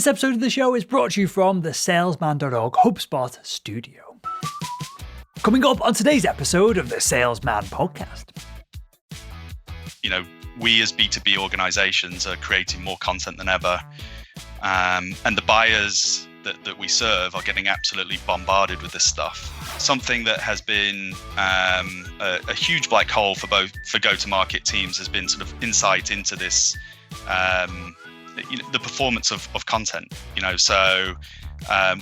This episode of the show is brought to you from the Salesman.org HubSpot studio. Coming up on today's episode of the Salesman Podcast. We as B2B organizations are creating more content than ever. And the buyers that we serve are getting absolutely bombarded with this stuff. Something that has been a huge black hole for go-to-market teams has been sort of insight into this, the performance of content. So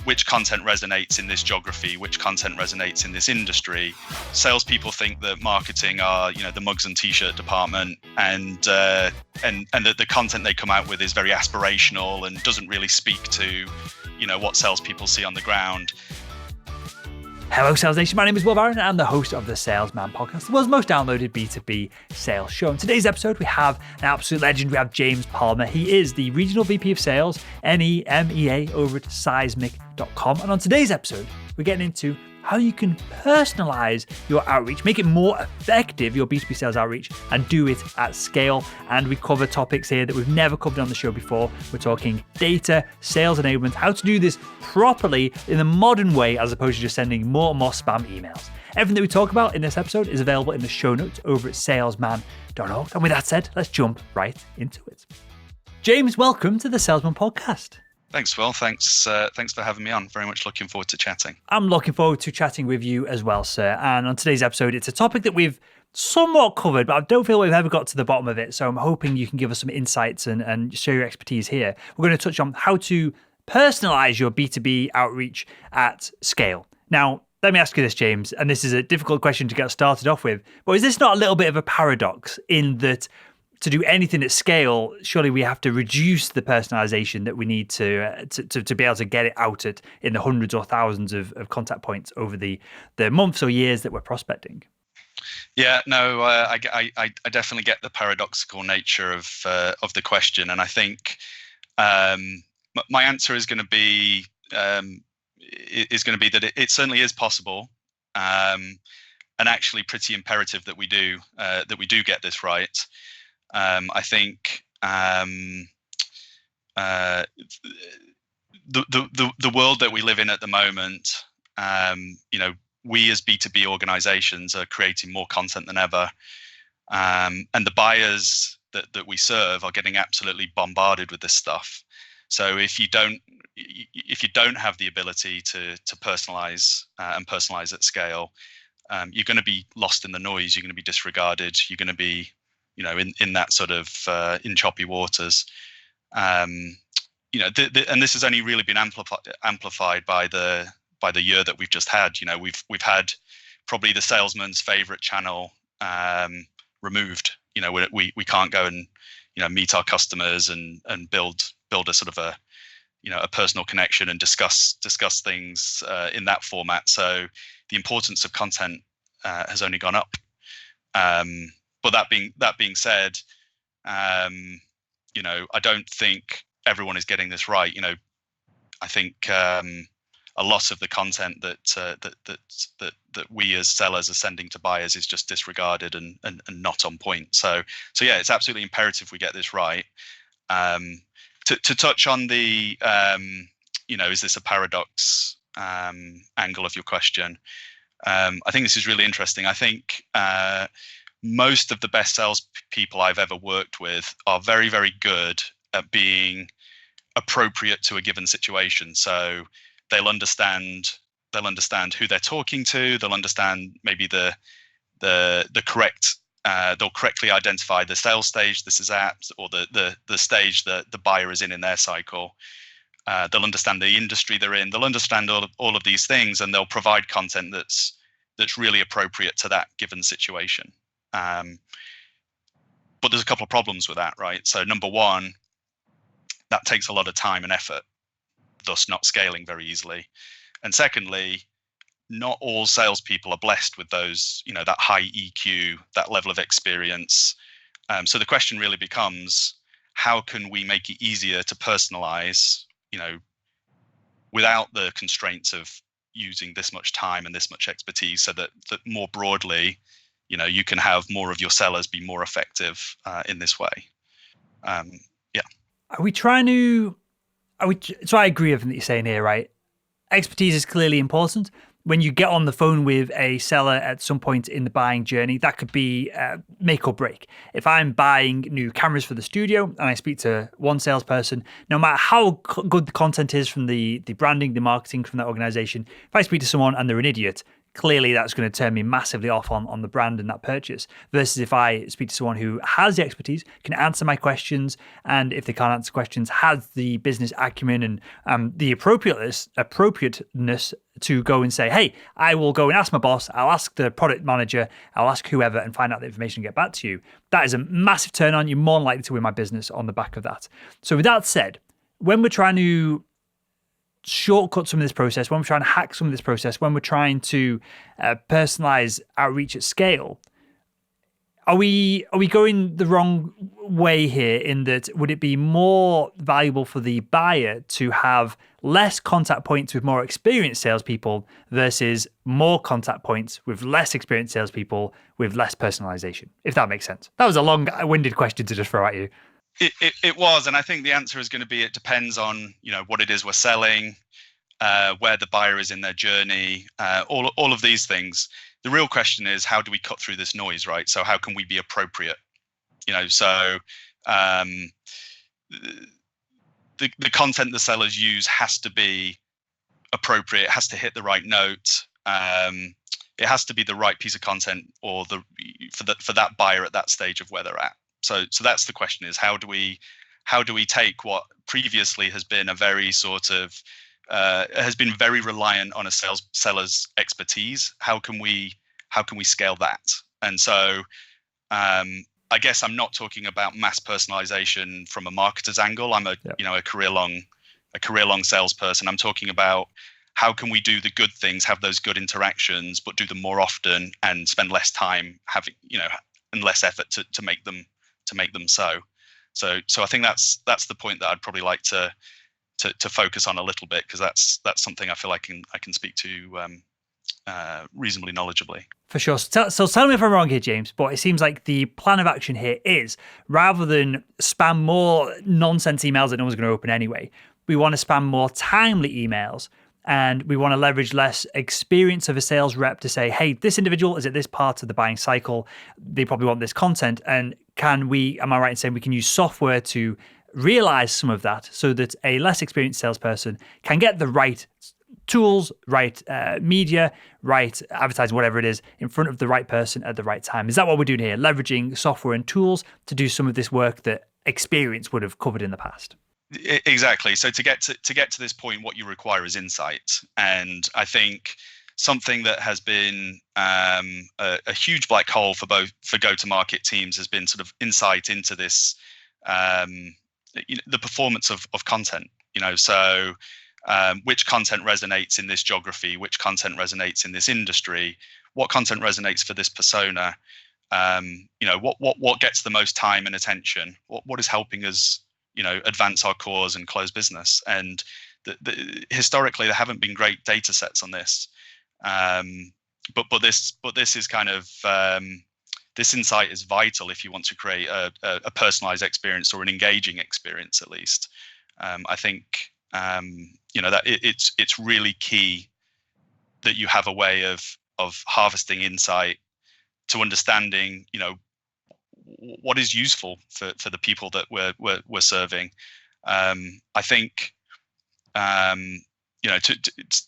which content resonates in this geography, which content resonates in this industry. Salespeople think that marketing are, the mugs and t-shirt department, and that the content they come out with is very aspirational and doesn't really speak to, what salespeople see on the ground. Hello, Sales Nation. My name is Will Barron, and I'm the host of the Salesman Podcast, the world's most downloaded B2B sales show. In today's episode, we have an absolute legend. We have James Palmer. He is the Regional VP of Sales, NEMEA, over at seismic.com. And on today's episode, we're getting into how you can personalize your outreach, make it more effective, your B2B sales outreach, and do it at scale. And we cover topics here that we've never covered on the show before. We're talking data, sales enablement, how to do this properly in the modern way, as opposed to just sending more and more spam emails. Everything that we talk about in this episode is available in the show notes over at salesman.org. And with that said, let's jump right into it. James, welcome to the Salesman Podcast. Thanks, Will. Thanks for having me on. Very much looking forward to chatting. I'm looking forward to chatting with you as well, sir. And on today's episode, it's a topic that we've somewhat covered, but I don't feel we've ever got to the bottom of it. So I'm hoping you can give us some insights and share your expertise here. We're going to touch on how to personalize your B2B outreach at scale. Now, let me ask you this, James, and this is a difficult question to get started off with, but is this not a little bit of a paradox in that to do anything at scale, surely we have to reduce the personalization that we need to be able to get it out in the hundreds or thousands of contact points over the months or years that we're prospecting? Yeah, no, I definitely get the paradoxical nature of the question, and I think my answer is going to be that it certainly is possible, and actually pretty imperative that we do get this right. I think the world that we live in at the moment, we as B2B organizations are creating more content than ever, and the buyers that we serve are getting absolutely bombarded with this stuff. So if you don't have the ability to personalize and personalize at scale, you're going to be lost in the noise. You're going to be disregarded. You're going to be in that sort of in choppy waters, and this has only really been amplified by the year that we've just had. We've had probably the salesman's favorite channel removed. We can't go and meet our customers and build a sort of a personal connection and discuss things in that format. So the importance of content has only gone up. But that being said, I don't think everyone is getting this right. I think a lot of the content that we as sellers are sending to buyers is just disregarded and not on point. So yeah, it's absolutely imperative we get this right. To touch on the is this a paradox angle of your question? I think this is really interesting. I think most of the best sales people I've ever worked with are very, very good at being appropriate to a given situation. So they'll understand who they're talking to. They'll understand maybe the correct. They'll correctly identify the sales stage this is at, or the stage that the buyer is in their cycle. They'll understand the industry they're in. They'll understand all of these things, and they'll provide content that's really appropriate to that given situation. But there's a couple of problems with that, right? So number one, that takes a lot of time and effort, thus not scaling very easily. And secondly, not all salespeople are blessed with those, that high EQ, that level of experience. So the question really becomes, how can we make it easier to personalize, without the constraints of using this much time and this much expertise, so that more broadly, you can have more of your sellers be more effective in this way. Are we trying to So I agree with everything that you're saying here, right? Expertise is clearly important. When you get on the phone with a seller at some point in the buying journey, that could be make or break. If I'm buying new cameras for the studio and I speak to one salesperson, no matter how good the content is from the branding, the marketing from that organization, if I speak to someone and they're an idiot, clearly that's going to turn me massively off on the brand and that purchase. Versus if I speak to someone who has the expertise, can answer my questions, and if they can't answer questions, has the business acumen and the appropriateness to go and say, hey, I will go and ask my boss, I'll ask the product manager, I'll ask whoever and find out the information and get back to you. That is a massive turn on. You're more likely to win my business on the back of that. So with that said, when we're trying to shortcut some of this process, when we're trying to hack some of this process, when we're trying to personalize outreach at scale, are we going the wrong way here in that would it be more valuable for the buyer to have less contact points with more experienced salespeople versus more contact points with less experienced salespeople with less personalization, if that makes sense? That was a long-winded question to just throw at you. It was, and I think the answer is going to be it depends on what it is we're selling, where the buyer is in their journey, all of these things. The real question is, how do we cut through this noise, right? So how can we be appropriate? The content the sellers use has to be appropriate. It has to hit the right note. It has to be the right piece of content for that buyer at that stage of where they're at. So that's the question: is how do we take what previously has been a very sort of has been very reliant on a seller's expertise? How can we scale that? And so I guess I'm not talking about mass personalization from a marketer's angle. I'm a career long salesperson. I'm talking about how can we do the good things, have those good interactions, but do them more often and spend less time having and less effort to make them so. So I think that's the point that I'd probably like to focus on a little bit, because that's something I feel I can speak to reasonably knowledgeably. For sure. So tell me if I'm wrong here, James, but it seems like the plan of action here is, rather than spam more nonsense emails that no one's going to open anyway, we want to spam more timely emails. And we want to leverage less experience of a sales rep to say, hey, this individual is at this part of the buying cycle. They probably want this content. And am I right in saying we can use software to realize some of that so that a less experienced salesperson can get the right tools, right media, right advertising, whatever it is, in front of the right person at the right time? Is that what we're doing here? Leveraging software and tools to do some of this work that experience would have covered in the past? Exactly. So to get to this point, what you require is insight. And I think something that has been a huge black hole for go-to-market teams has been sort of insight into this, the performance of content. So which content resonates in this geography, which content resonates in this industry, what content resonates for this persona, what gets the most time and attention, what is helping us advance our cause and close business. And historically, there haven't been great data sets on this. But this is kind of this insight is vital if you want to create a personalized experience, or an engaging experience at least. I think that it's really key that you have a way of harvesting insight to understanding what is useful for the people that we're serving. I think to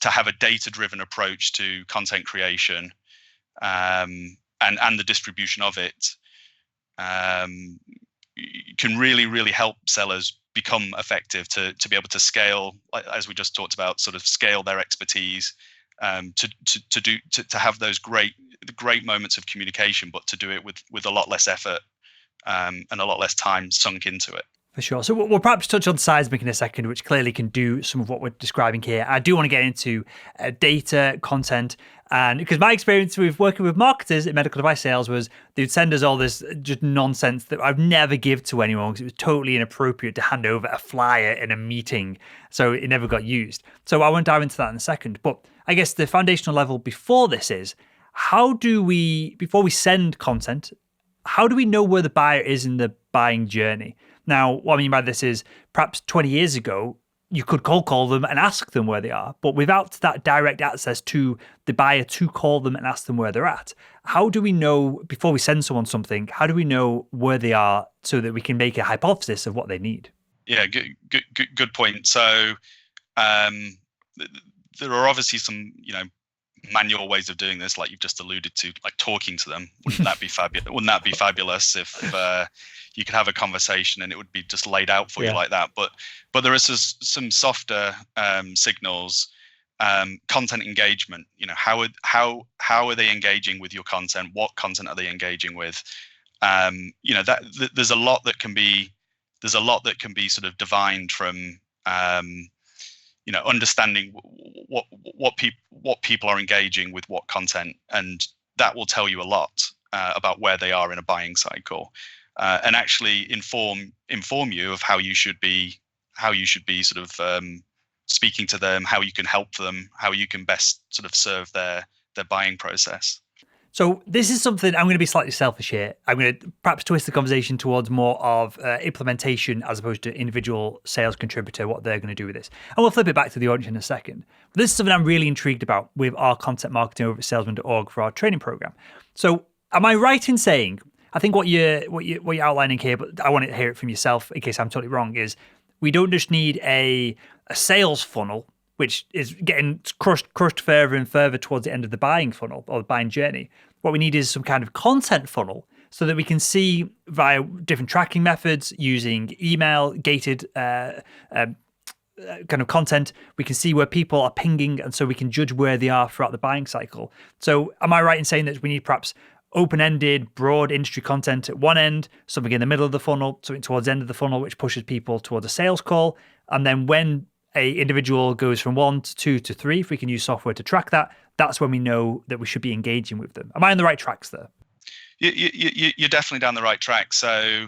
have a data-driven approach to content creation and the distribution of it can really help sellers become effective to be able to scale, as we just talked about, sort of scale their expertise, to have those great moments of communication, but to do it with a lot less effort and a lot less time sunk into it. For sure. So we'll perhaps touch on Seismic in a second, which clearly can do some of what we're describing here. I do want to get into data, content, and because my experience with working with marketers in medical device sales was they'd send us all this just nonsense that I'd never give to anyone because it was totally inappropriate to hand over a flyer in a meeting. So it never got used. So I won't dive into that in a second. But I guess the foundational level before this is, before we send content, how do we know where the buyer is in the buying journey? Now, what I mean by this is perhaps 20 years ago, you could cold call them and ask them where they are, but without that direct access to the buyer to call them and ask them where they're at, how do we know, before we send someone something, how do we know where they are so that we can make a hypothesis of what they need? Yeah, good point. So there are obviously some, manual ways of doing this, like you've just alluded to, like talking to them. Wouldn't that be fabulous? Wouldn't that be fabulous if you could have a conversation and it would be just laid out for you like that? But there is some softer signals. Content engagement. How are they engaging with your content? What content are they engaging with? There's a lot that can be sort of divined from understanding what people are engaging with what content, and that will tell you a lot about where they are in a buying cycle, and actually inform you of how you should be sort of speaking to them, how you can help them, how you can best sort of serve their buying process. So this is something, I'm going to be slightly selfish here. I'm going to perhaps twist the conversation towards more of implementation as opposed to individual sales contributor, what they're going to do with this. And we'll flip it back to the audience in a second. But this is something I'm really intrigued about with our content marketing over at salesman.org for our training program. So am I right in saying, I think what you're outlining here, but I want to hear it from yourself in case I'm totally wrong, is we don't just need a sales funnel, which is getting crushed further and further towards the end of the buying funnel or the buying journey. What we need is some kind of content funnel so that we can see via different tracking methods using email, gated kind of content, we can see where people are pinging, and so we can judge where they are throughout the buying cycle. So am I right in saying that we need perhaps open-ended, broad industry content at one end, something in the middle of the funnel, something towards the end of the funnel, which pushes people towards a sales call, and then when a individual goes from 1 to 2 to 3, if we can use software to track that, that's when we know that we should be engaging with them. Am I on the right tracks there? You're definitely down the right track. So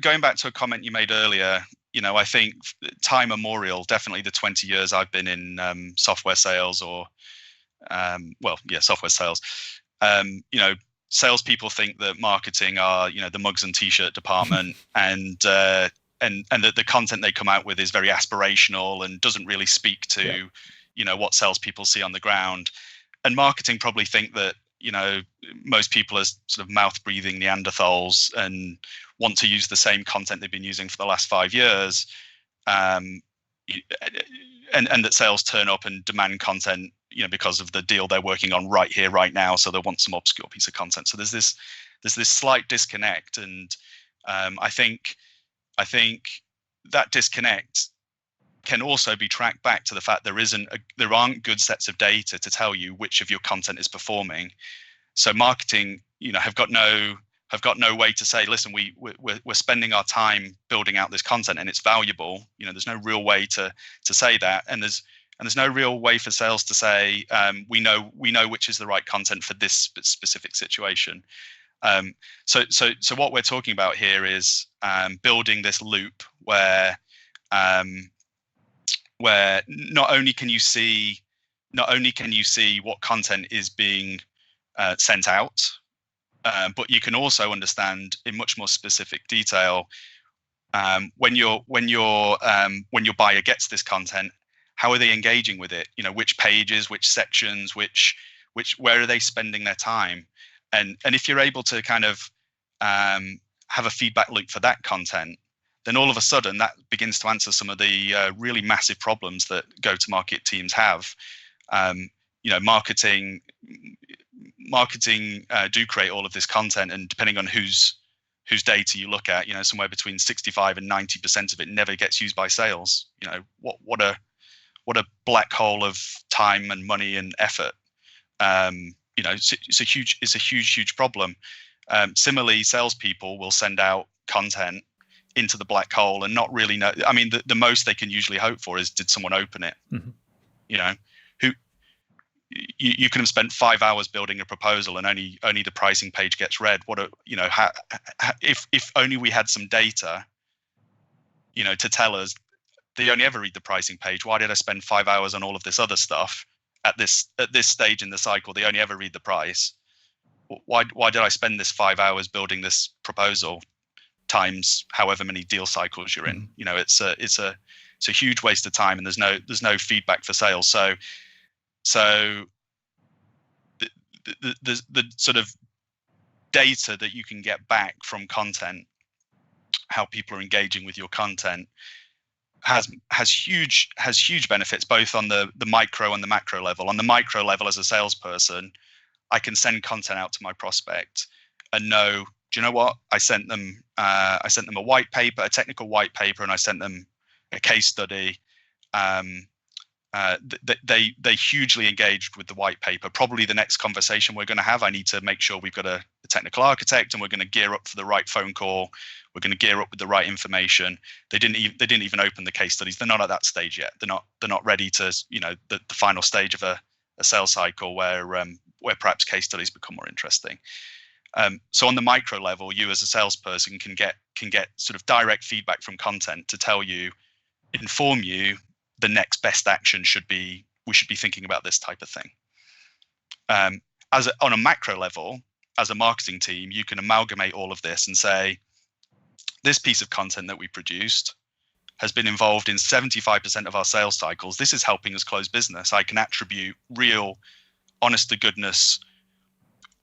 going back to a comment you made earlier, I think time immemorial, definitely the 20 years I've been in software sales software sales, salespeople think that marketing are, the mugs and t-shirt department and that the content they come out with is very aspirational and doesn't really speak to, what salespeople see on the ground. And marketing probably think that, most people are sort of mouth-breathing Neanderthals and want to use the same content they've been using for the last 5 years, and that sales turn up and demand content, because of the deal they're working on right here, right now. So they want some obscure piece of content. So there's this slight disconnect, and I think that disconnect can also be tracked back to the fact there aren't good sets of data to tell you which of your content is performing. So marketing, have got no way to say, listen, we're spending our time building out this content and it's valuable. There's no real way to say that, and there's no real way for sales to say, we know which is the right content for this specific situation. So what we're talking about here is building this loop where not only can you see what content is being sent out, but you can also understand in much more specific detail when your buyer gets this content, how are they engaging with it? Which pages, which sections, where are they spending their time? And if you're able to kind of have a feedback loop for that content, then all of a sudden that begins to answer some of the really massive problems that go-to-market teams have. Marketing do create all of this content, and depending on whose data you look at, somewhere between 65 and 90% of it never gets used by sales. What a black hole of time and money and effort. It's a huge problem. Similarly, salespeople will send out content into the black hole and not really know. I mean, the most they can usually hope for is, did someone open it? Mm-hmm. You can have spent 5 hours building a proposal and only the pricing page gets read. If only we had some data, to tell us they only ever read the pricing page. Why did I spend 5 hours on all of this other stuff at this stage in the cycle? They only ever read the price. Why did I spend this 5 hours building this proposal times however many deal cycles you're in? It's It's a huge waste of time, and there's no feedback for sales. So the sort of data that you can get back from content, how people are engaging with your content, has huge benefits both on the micro and the macro level. On the micro level, as a salesperson, I can send content out to my prospect and know, do you know what? I sent them a white paper, a technical white paper, and I sent them a case study. They hugely engaged with the white paper. Probably the next conversation we're going to have, I need to make sure we've got a technical architect, and we're going to gear up for the right phone call. We're going to gear up with the right information. They didn't even open the case studies. They're not at that stage yet. They're not ready to, the final stage of a sales cycle where perhaps case studies become more interesting. So on the micro level, you as a salesperson can get sort of direct feedback from content to inform you the next best action we should be thinking about this type of thing. On a macro level, as a marketing team, you can amalgamate all of this and say, this piece of content that we produced has been involved in 75% of our sales cycles. This is helping us close business. I can attribute real, honest to goodness,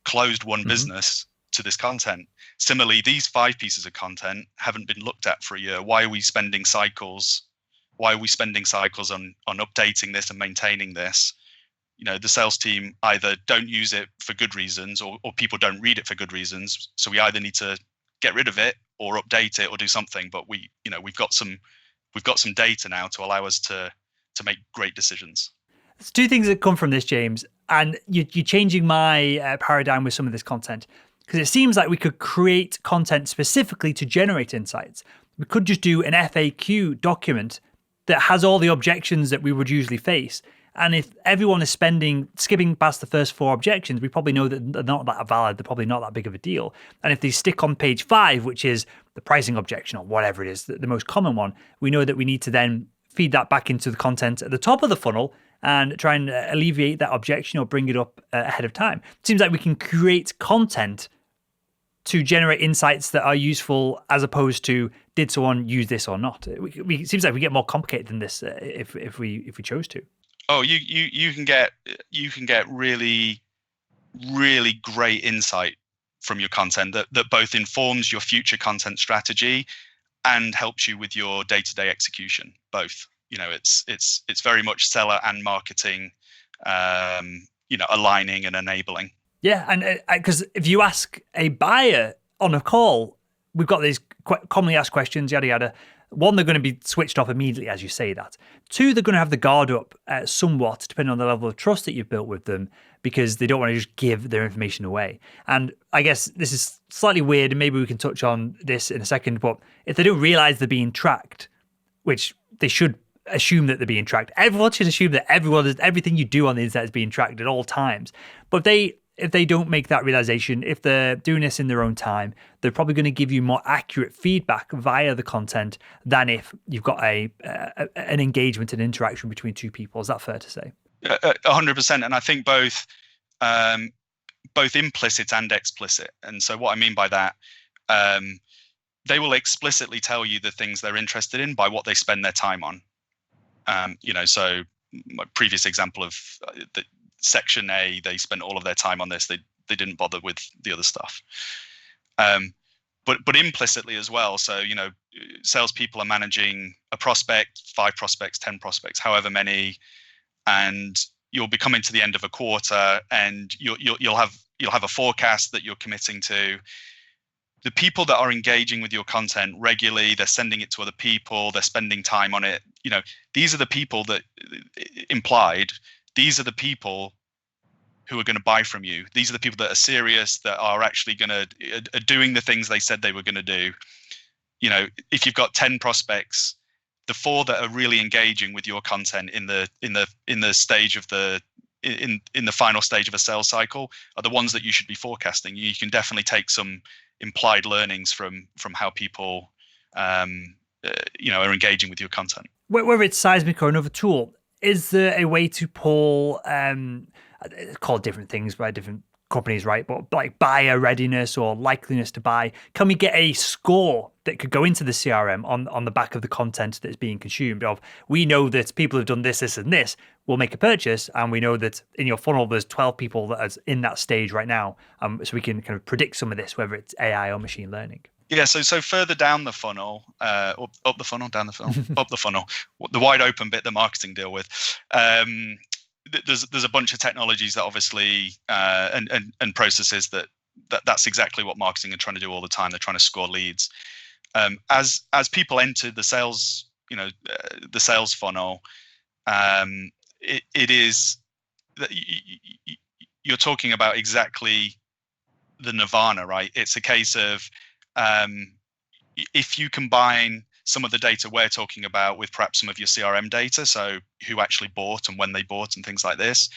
closed won business to this content. Similarly, these 5 pieces of content haven't been looked at for a year. Why are we spending cycles? Why are we spending cycles on updating this and maintaining this? The sales team either don't use it for good reasons, or people don't read it for good reasons. So we either need to get rid of it or update it or do something. But we've got some data now to allow us to make great decisions. There's 2 things that come from this, James, and you're changing my paradigm with some of this content, because it seems like we could create content specifically to generate insights. We could just do an FAQ document that has all the objections that we would usually face. And if everyone is skipping past the first 4 objections, we probably know that they're not that valid. They're probably not that big of a deal. And if they stick on page 5, which is the pricing objection or whatever it is, the most common one, we know that we need to then feed that back into the content at the top of the funnel and try and alleviate that objection or bring it up ahead of time. It seems like we can create content to generate insights that are useful, as opposed to, did someone use this or not? It seems like we get more complicated than this if we chose to. Oh, you can get really, really great insight from your content that both informs your future content strategy and helps you with your day-to-day execution. Both, it's very much seller and marketing, aligning and enabling. Yeah, and because if you ask a buyer on a call, we've got these commonly asked questions, yada yada. 1, they're going to be switched off immediately as you say that. 2, they're going to have the guard up somewhat, depending on the level of trust that you've built with them, because they don't want to just give their information away. And I guess this is slightly weird, and maybe we can touch on this in a second, but if they don't realize they're being tracked, which they should assume that they're being tracked. Everyone should assume that everything you do on the internet is being tracked at all times. But if they don't make that realization, if they're doing this in their own time, they're probably going to give you more accurate feedback via the content than if you've got an engagement and interaction between 2 people. Is that fair to say? 100%. And I think both implicit and explicit. And so what I mean by that, they will explicitly tell you the things they're interested in by what they spend their time on. So my previous example of the section A, they spent all of their time on this. They didn't bother with the other stuff. But implicitly as well. So, salespeople are managing a prospect, 5 prospects, 10 prospects, however many, and you'll be coming to the end of a quarter, and you'll have a forecast that you're committing to. The people that are engaging with your content regularly, they're sending it to other people, they're spending time on it. These are the people that implied. These are the people who are going to buy from you. These are the people that are serious, that are actually are doing the things they said they were going to do. If you've got 10 prospects, the 4 that are really engaging with your content in the stage of in the final stage of a sales cycle are the ones that you should be forecasting. You can definitely take some implied learnings from how people are engaging with your content. Whether it's Seismic or another tool, is there a way to pull called different things by different companies, right? But like buyer readiness or likeliness to buy, can we get a score that could go into the CRM on the back of the content that's being consumed? Of, we know that people have done this, this, and this will make a purchase, and we know that in your funnel there's 12 people that are in that stage right now. So we can kind of predict some of this, whether it's AI or machine learning. Yeah, so further down the funnel, up the funnel, down the funnel, up the funnel, the wide open bit that marketing deal with. There's a bunch of technologies that obviously and processes that's exactly what marketing are trying to do all the time. They're trying to score leads. As people enter the sales, the sales funnel, it is that you're talking about exactly the nirvana, right? It's a case of if you combine some of the data we're talking about with perhaps some of your CRM data, so who actually bought and when they bought and things like this,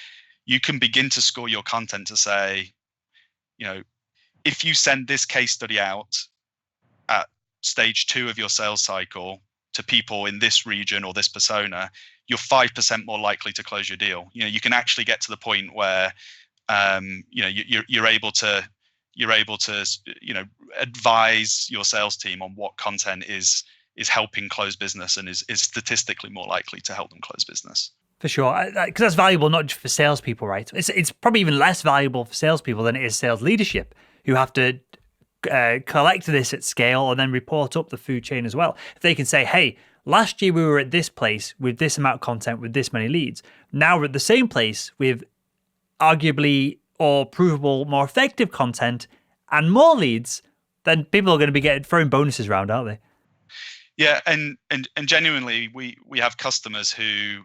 you can begin to score your content to say, if you send this case study out at stage 2 of your sales cycle to people in this region or this persona, you're 5% more likely to close your deal. You can actually get to the point where you're able to advise your sales team on what content is helping close business and is statistically more likely to help them close business. For sure, because that's valuable not just for salespeople, right? It's probably even less valuable for salespeople than it is sales leadership, who have to collect this at scale and then report up the food chain as well. If they can say, hey, last year we were at this place with this amount of content with this many leads. Now we're at the same place with arguably or provable more effective content and more leads, then people are going to be throwing bonuses around, aren't they? Yeah, and genuinely, we have customers who,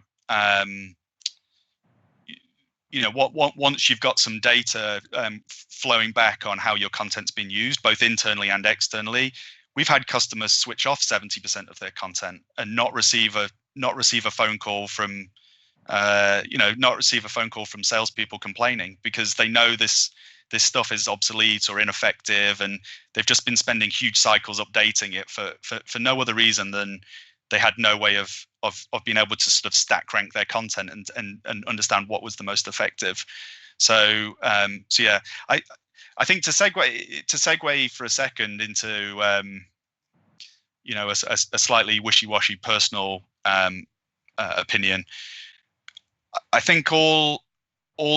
once you've got some data flowing back on how your content's been used, both internally and externally, we've had customers switch off 70% of their content and not receive a phone call from salespeople complaining because they know this stuff is obsolete or ineffective, and they've just been spending huge cycles updating it for no other reason than they had no way of being able to sort of stack rank their content and understand what was the most effective. So yeah, I think to segue for a second into a slightly wishy-washy personal opinion. I think all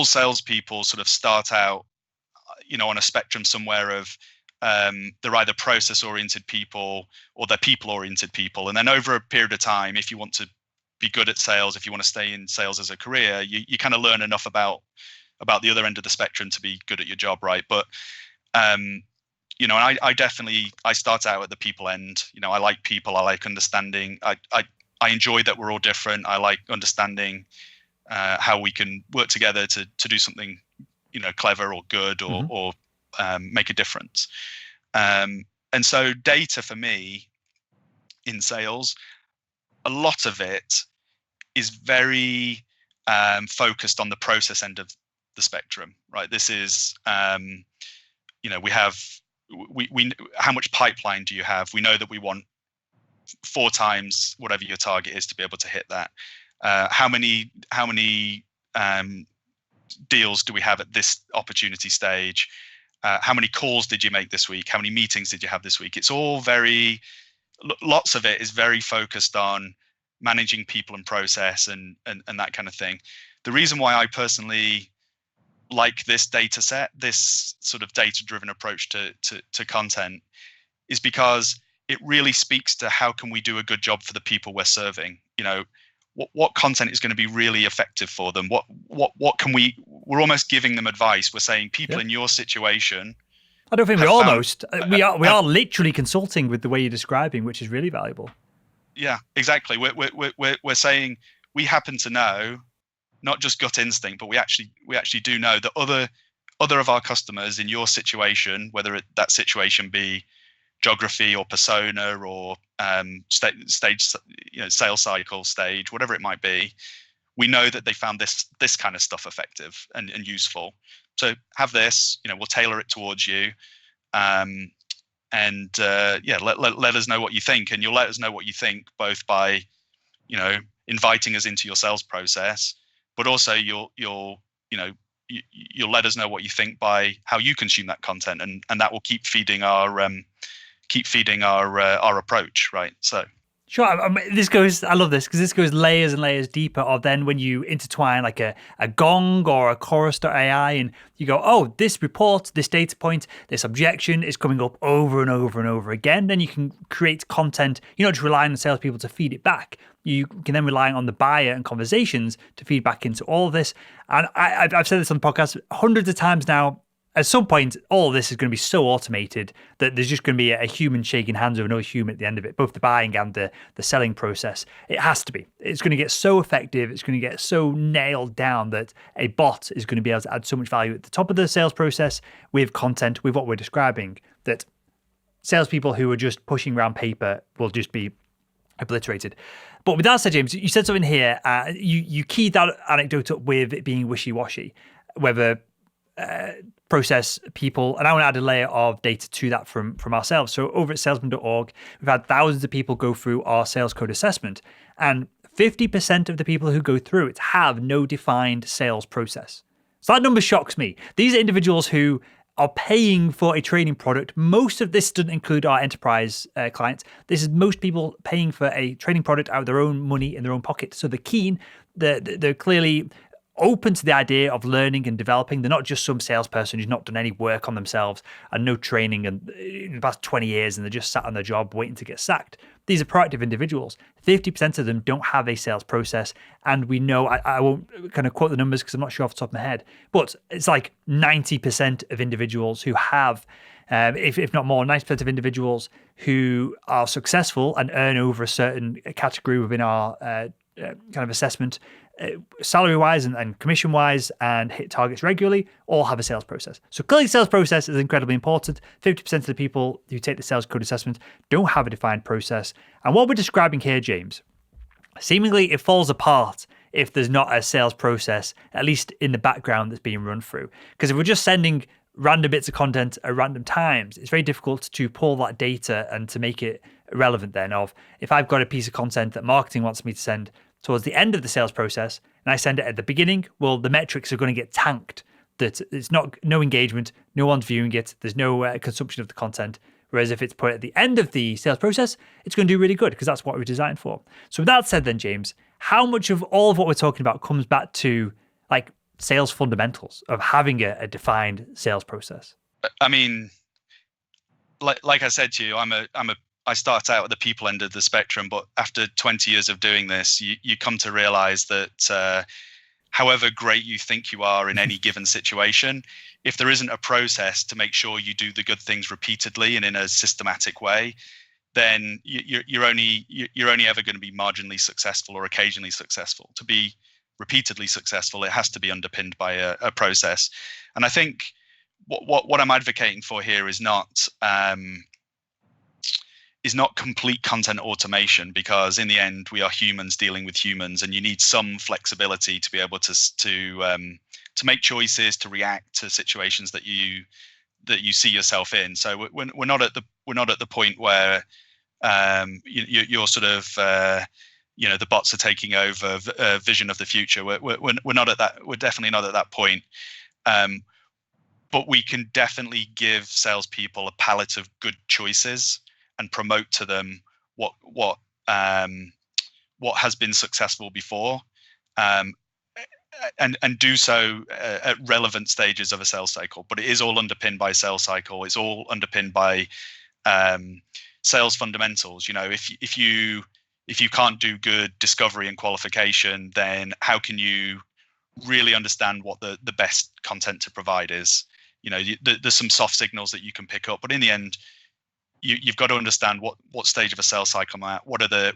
salespeople sort of start out, on a spectrum somewhere of they're either process-oriented people or they're people-oriented people, and then over a period of time, if you want to be good at sales, if you want to stay in sales as a career, you kind of learn enough about the other end of the spectrum to be good at your job, right? But and I start out at the people end. I like people. I like understanding. I enjoy that we're all different. I like understanding how we can work together to do something, clever or good or make a difference. And so data for me in sales, a lot of it is very focused on the process end of the spectrum, right? This is, we how much pipeline do you have? We know that we want 4 times whatever your target is to be able to hit that. How many deals do we have at this opportunity stage? How many calls did you make this week? How many meetings did you have this week? It's all lots of it is very focused on managing people and process and that kind of thing. The reason why I personally like this data set, this sort of data-driven approach to content, is because it really speaks to how can we do a good job for the people we're serving. What content is going to be really effective for them? What can we're almost giving them advice. We're saying people in your situation. I don't think we're almost. We are literally consulting with the way you're describing, which is really valuable. Yeah, exactly. We're saying we happen to know, not just gut instinct, but we actually do know that other of our customers in your situation, whether that situation be geography or persona or stage, sales cycle stage, whatever it might be, we know that they found this kind of stuff effective and useful. So have this, we'll tailor it towards you, let us know what you think, and you'll let us know what you think both by, inviting us into your sales process, but also you'll you'll let us know what you think by how you consume that content, and that will keep feeding our approach, right? So. Sure. I love this because this goes layers and layers deeper of then when you intertwine like a Gong or a Chorus.ai and you go, oh, this report, this data point, this objection is coming up over and over and over again. Then you can create content. You're not just relying on salespeople to feed it back. You can then rely on the buyer and conversations to feed back into all of this. And I've said this on the podcast hundreds of times now. At some point, all of this is going to be so automated that there's just going to be a human shaking hands with another human at the end of it, both the buying and the selling process. It has to be. It's going to get so effective. It's going to get so nailed down that a bot is going to be able to add so much value at the top of the sales process with content, with what we're describing, that salespeople who are just pushing around paper will just be obliterated. But with that said, James, you said something here. You keyed that anecdote up with it being wishy-washy, whether process, people, and I want to add a layer of data to that from ourselves. So over at salesman.org, we've had thousands of people go through our sales code assessment, and 50% of the people who go through it have no defined sales process. So that number shocks me. These are individuals who are paying for a training product. Most of this doesn't include our enterprise clients. This is most people paying for a training product out of their own money in their own pocket. So they're keen, they're clearly open to the idea of learning and developing. They're not just some salesperson who's not done any work on themselves and no training in the past 20 years and they're just sat on their job waiting to get sacked. These are proactive individuals. 50% of them don't have a sales process. And we know, I won't kind of quote the numbers because I'm not sure off the top of my head, but it's like 90% of individuals who have, if not more, 90% of individuals who are successful and earn over a certain category within our kind of assessment, salary-wise and commission-wise, and hit targets regularly, all have a sales process. So clearly sales process is incredibly important. 50% of the people who take the sales code assessment don't have a defined process. And what we're describing here, James, seemingly it falls apart if there's not a sales process, at least in the background that's being run through. Because if we're just sending random bits of content at random times, it's very difficult to pull that data and to make it relevant then of, if I've got a piece of content that marketing wants me to send towards the end of the sales process, and I send it at the beginning, well, the metrics are going to get tanked. That it's no engagement, no one's viewing it, there's no consumption of the content. Whereas if it's put at the end of the sales process, it's going to do really good because that's what we're designed for. So with that said then, James, how much of all of what we're talking about comes back to like sales fundamentals of having a defined sales process? I mean, like I said to you, I start out at the people end of the spectrum, but after 20 years of doing this, you come to realize that however great you think you are in any given situation, if there isn't a process to make sure you do the good things repeatedly and in a systematic way, then you're only ever going to be marginally successful or occasionally successful. To be repeatedly successful, it has to be underpinned by a process. And I think what I'm advocating for here is not complete content automation, because in the end we are humans dealing with humans, and you need some flexibility to be able to make choices, to react to situations that you see yourself in. So we're not at the point where you're sort of the bots are taking over vision of the future. We're not at that. We're definitely not at that point. But we can definitely give salespeople a palette of good choices and promote to them what has been successful before, and do so at relevant stages of a sales cycle. But it is all underpinned by sales cycle. It's all underpinned by sales fundamentals. If you can't do good discovery and qualification, then how can you really understand what the best content to provide is? There's some soft signals that you can pick up, but in the end, you've got to understand what stage of a sales cycle I'm at. What are the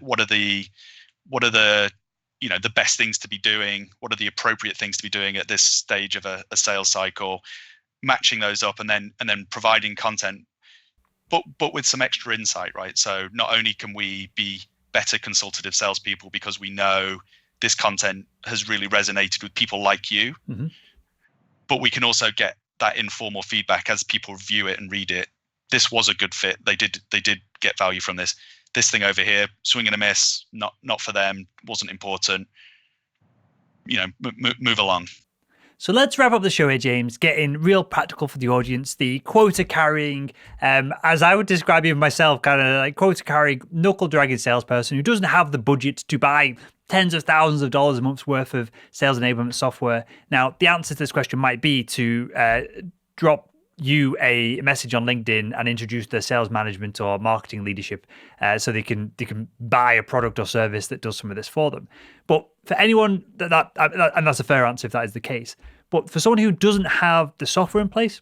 the best things to be doing? What are the appropriate things to be doing at this stage of a sales cycle? Matching those up, and then providing content, but with some extra insight, right? So not only can we be better consultative salespeople because we know this content has really resonated with people like you, mm-hmm. but we can also get that informal feedback as people view it and read it. This was a good fit. They did get value from this. This thing over here, swing and a miss, not for them, wasn't important. Move along. So let's wrap up the show here, James, getting real practical for the audience. The quota carrying, as I would describe even myself, kind of like quota carrying, knuckle dragging salesperson who doesn't have the budget to buy tens of thousands of dollars a month's worth of sales enablement software. Now, the answer to this question might be to drop you a message on LinkedIn and introduce their sales management or marketing leadership so they can buy a product or service that does some of this for them. But for anyone and that's a fair answer if that is the case. But for someone who doesn't have the software in place,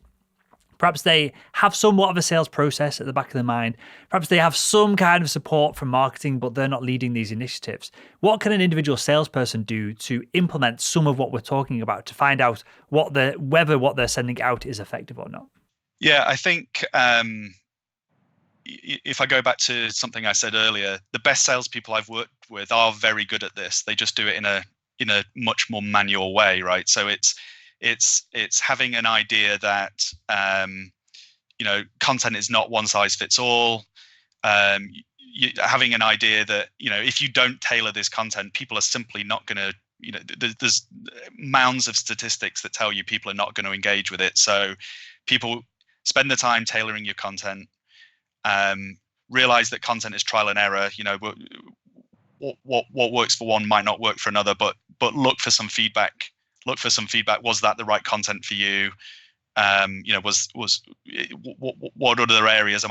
perhaps they have somewhat of a sales process at the back of their mind. Perhaps they have some kind of support from marketing, but they're not leading these initiatives. What can an individual salesperson do to implement some of what we're talking about to find out whether what they're sending out is effective or not? Yeah, I think if I go back to something I said earlier, the best salespeople I've worked with are very good at this. They just do it in a much more manual way, right? So it's having an idea that content is not one size fits all. Having an idea that if you don't tailor this content, people are simply not going to. There's mounds of statistics that tell you people are not going to engage with it. So people spend the time tailoring your content. Realize that content is trial and error. What works for one might not work for another. But look for some feedback. Was that the right content for you? What other areas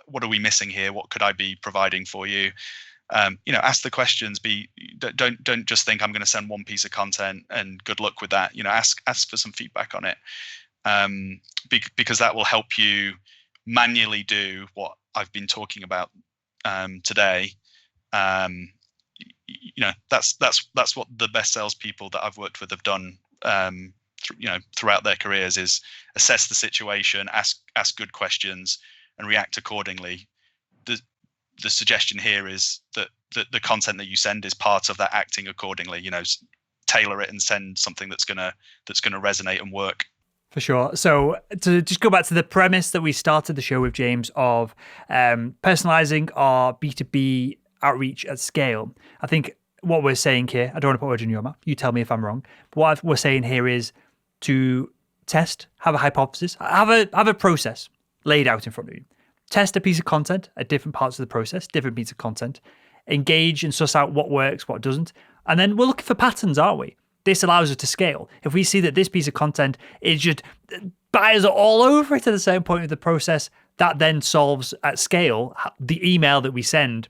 what are we missing here? What could I be providing for you? Ask the questions. Don't just think I'm going to send one piece of content and good luck with that. Ask for some feedback on it, because that will help you manually do what I've been talking about today. That's what the best salespeople that I've worked with have done. Throughout their careers is assess the situation, ask good questions, and react accordingly. The suggestion here is that the content that you send is part of that acting accordingly. Tailor it and send something that's gonna resonate and work. For sure. So to just go back to the premise that we started the show with, James, of personalizing our B2B outreach at scale, I think what we're saying here, I don't want to put words in your mouth, you tell me if I'm wrong, but what we're saying here is to test, have a hypothesis, have a process laid out in front of you. Test a piece of content at different parts of the process, different pieces of content, engage and suss out what works, what doesn't. And then we're looking for patterns, aren't we? This allows us to scale. If we see that this piece of content is just, buyers are all over it at a certain point of the process, that then solves at scale the email that we send.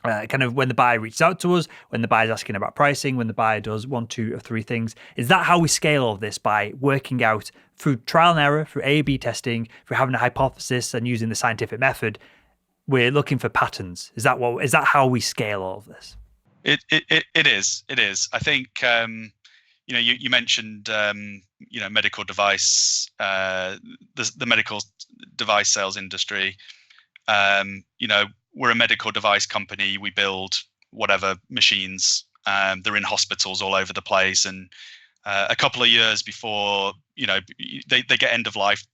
Kind of when the buyer reaches out to us, when the buyer's asking about pricing, when the buyer does 1, 2, or 3 things. Is that how we scale all of this? By working out through trial and error, through A/B testing, through having a hypothesis and using the scientific method. We're looking for patterns. Is that how we scale all of this? It is. I think you mentioned medical device, the medical device sales industry. We're a medical device company. We build whatever machines. They're in hospitals all over the place. And a couple of years before, they get end of life.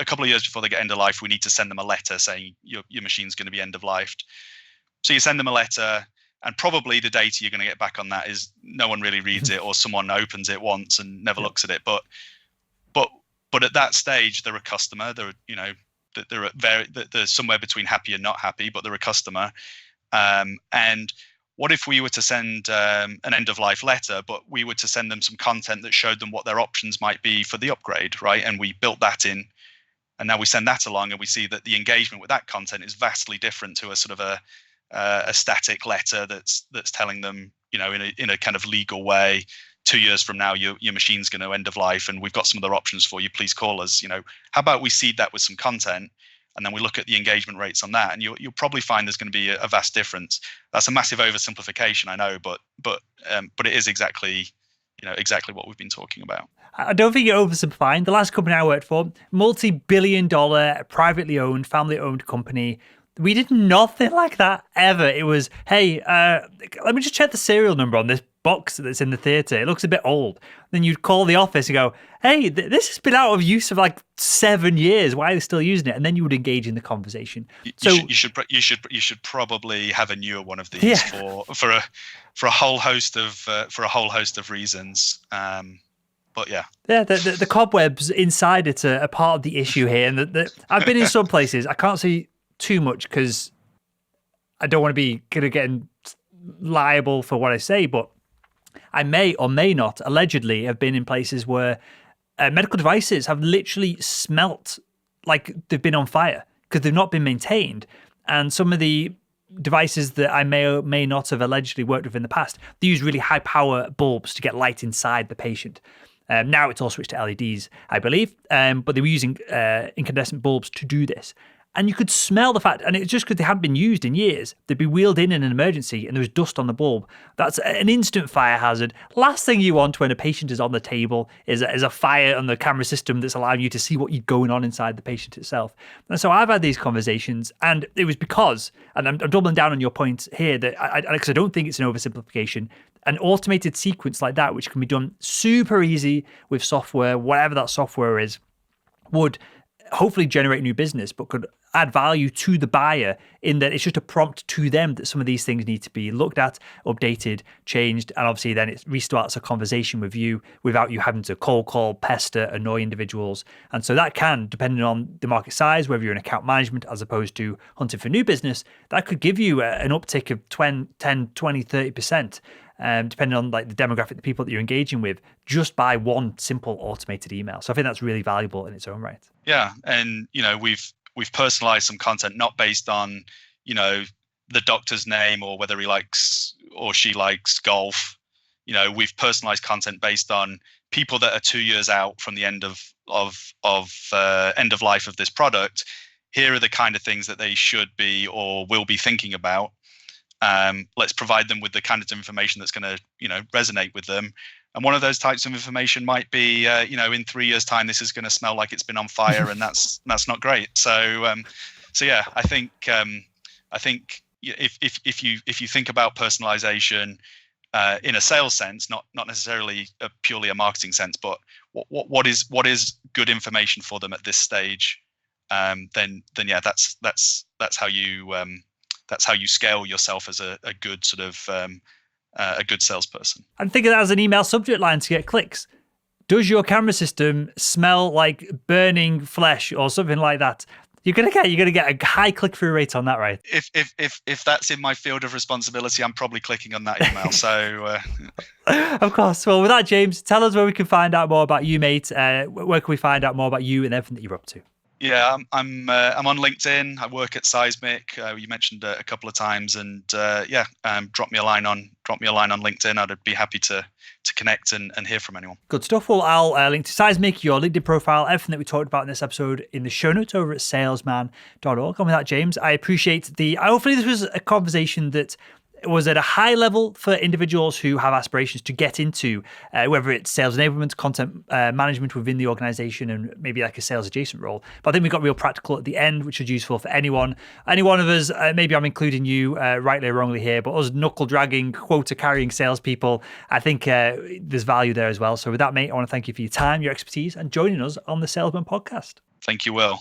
A couple of years before they get end of life, we need to send them a letter saying your machine's going to be end of life. So you send them a letter, and probably the data you're going to get back on that is no one really reads it, or someone opens it once and never looks at it. But at that stage, they're a customer. They're somewhere between happy and not happy, but they're a customer. And what if we were to send an end-of-life letter, but we were to send them some content that showed them what their options might be for the upgrade, right? And we built that in, and now we send that along, and we see that the engagement with that content is vastly different to a sort of a static letter that's telling them, in a kind of legal way, 2 years from now, your machine's going to end of life, and we've got some other options for you. Please call us. How about we seed that with some content, and then we look at the engagement rates on that, and you'll probably find there's going to be a vast difference. That's a massive oversimplification, I know, but it is exactly what we've been talking about. I don't think you're oversimplifying. The last company I worked for, multi-billion-dollar, privately owned, family-owned company. We did nothing like that ever. It was, hey, let me just check the serial number on this box that's in the theater. It looks a bit old. Then you'd call the office and go, hey, this has been out of use for like 7 years. Why are they still using it? And then you would engage in the conversation. You should probably have a newer one of these for a whole host of reasons. yeah. Yeah, the cobwebs inside it are part of the issue here. And I've been in some places. I can't say too much because I don't want to be getting liable for what I say, but I may or may not allegedly have been in places where medical devices have literally smelt like they've been on fire because they've not been maintained. And some of the devices that I may or may not have allegedly worked with in the past, they use really high power bulbs to get light inside the patient. Now it's all switched to LEDs, I believe, but they were using incandescent bulbs to do this. And you could smell the fact, and it's just because they hadn't been used in years. They'd be wheeled in an emergency and there was dust on the bulb. That's an instant fire hazard. Last thing you want when a patient is on the table is a fire on the camera system that's allowing you to see what's going on inside the patient itself. And so I've had these conversations, and it was because, and I'm doubling down on your point here, that because I don't think it's an oversimplification, an automated sequence like that, which can be done super easy with software, whatever that software is, would hopefully generate new business, but could add value to the buyer in that it's just a prompt to them that some of these things need to be looked at, updated, changed, and obviously then it restarts a conversation with you without you having to cold call, pester, annoy individuals. And so that can, depending on the market size, whether you're in account management as opposed to hunting for new business, that could give you an uptick of 10, 20, 30%. Depending on like the demographic, the people that you're engaging with, just by one simple automated email. So I think that's really valuable in its own right. Yeah, and we've personalized some content not based on the doctor's name or whether he likes or she likes golf. We've personalized content based on people that are 2 years out from the end of end of life of this product. Here are the kind of things that they should be or will be thinking about. Let's provide them with the kind of information that's going to, resonate with them. And one of those types of information might be, in 3 years' time, this is going to smell like it's been on fire, and that's not great. So yeah, I think if you think about personalization in a sales sense, not necessarily purely a marketing sense, but what is good information for them at this stage, then yeah, that's how you scale yourself as a good sort of a good salesperson. I'm thinking that as an email subject line to get clicks. Does your camera system smell like burning flesh or something like that? You're gonna get a high click-through rate on that, right? If that's in my field of responsibility, I'm probably clicking on that email. So, of course. Well, with that, James, tell us where we can find out more about you, mate. Where can we find out more about you and everything that you're up to? Yeah, I'm on LinkedIn. I work at Seismic. You mentioned a couple of times, and drop me a line on LinkedIn. I'd be happy to connect and hear from anyone. Good stuff. Well, I'll link to Seismic, your LinkedIn profile, everything that we talked about in this episode in the show notes over at salesman.org. And with that, James, I appreciate hopefully this was a conversation that was at a high level for individuals who have aspirations to get into, whether it's sales enablement, content management within the organization, and maybe like a sales adjacent role. But I think we got real practical at the end, which is useful for any one of us. Maybe I'm including you rightly or wrongly here, but us knuckle dragging, quota carrying salespeople, I think there's value there as well. So with that, mate, I want to thank you for your time, your expertise, and joining us on the Salesman Podcast. Thank you, Will.